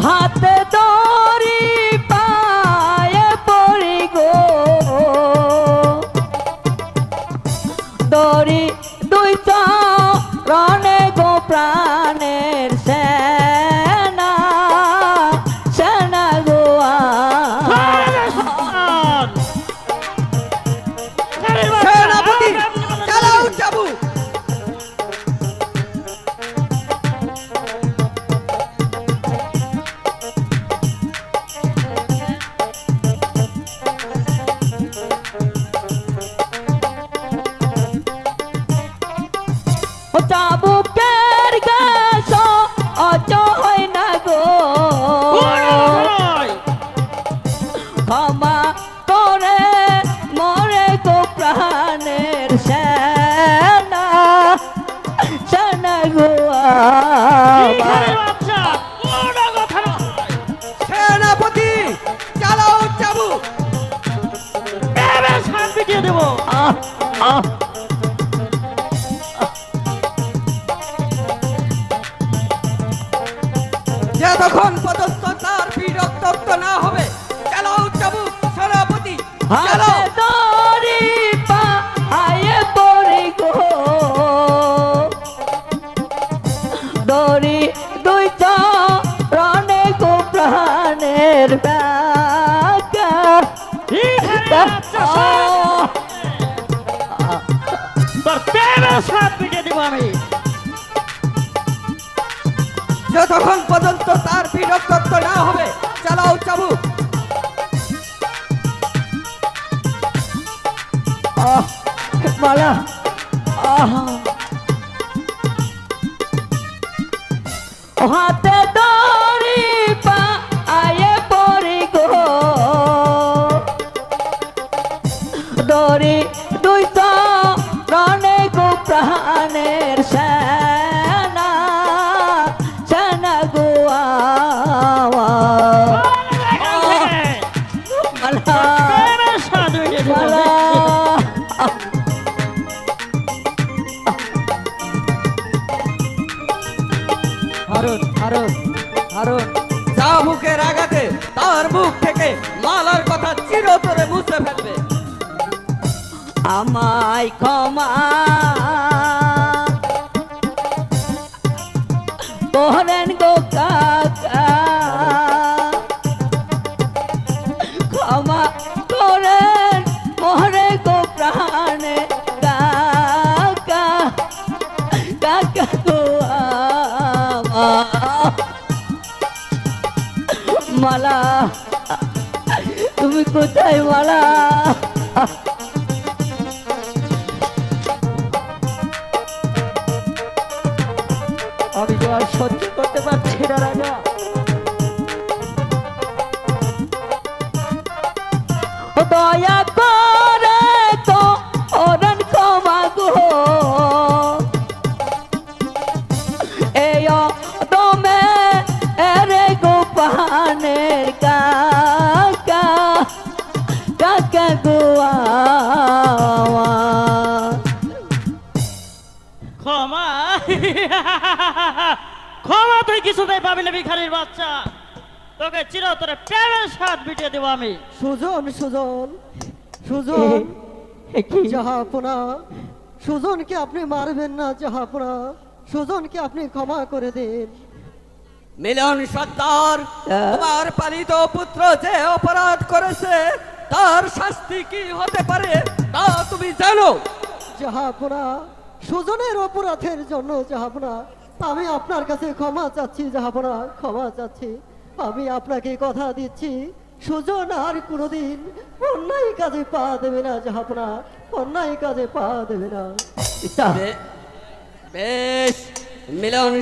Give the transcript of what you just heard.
হাতে দড়ি পায়ে পড়ি গো দড়ি দুই চরণে গো প্রাণের সেনা সেনা গো সেনাপতি চালাও চাবুক। চাবুকের গাছ অচ হয় না গো ক্ষমা করে মরে গো প্রাণের সেনা সেনা গো সেনাপতি চালাও চাবুক। দেবো যতক্ষণ পর্যন্ত তার পিঠ রক্তাক্ত না হবে চালাও চাবুক। সেনাপতি চালাও। হাতে দড়ি পায়ে পড়ি গো দড়ি দুই চরণে গো প্রাণের বাঁকা আমি যতক্ষণ পর্যন্ত তার পিঠ রক্তাক্ত না হবে চালাও চাবুক। মালা হাতে দড়ি পায়ে পড়ি গো দড়ি দুই চরণে গো প্রাণের সেনা সেনা গো মালা মালা হারুন হারুন হারুন চাবুকের আঘাতে তার মুখ থেকে মালার কথা চিরতরে মুছে ফেলবে। আমায় ক্ষমা করেন গো কাকা ক্ষমা করেন মরে গো প্রাণে কাকা কাকা গো মালা তুমি কোথায় মালা আমি তো আর সহ্য করতে পারছি না রাজা ও দয়া করে তো ওরন ক্ষমা গো এই দমে এরে গো পানের কাকা কাকা গো ক্ষমা ক্ষমা তুই কিছুতেই পাবি না ভিখারির বাচ্চা তোকে চিরতরে প্রেমের স্বাদ মিটিয়ে দেবো আমি সুজন সুজন সুজন জাহাপনা সুজনকে আপনি মারবেন না জাহাপনা সুজনকে আপনি ক্ষমা করে দিন। মিলন সর্দার তোমার পালিত পুত্র যে অপরাধ করেছে তার শাস্তি কি হতে পারে তা তুমি জানো। জাহাপনা সুজনের অপরাধের জন্য জাহাপনা আমি আপনার কাছে ক্ষমা চাচ্ছি জাহাপনা ক্ষমা চাচ্ছি। আমি আপনাকে কথা দিচ্ছি সুজন আর কোনোদিন অন্যায় কাজে পা দেবে না জাহাপনা অন্যায় কাজে পা দেবে না। বেশ মিলন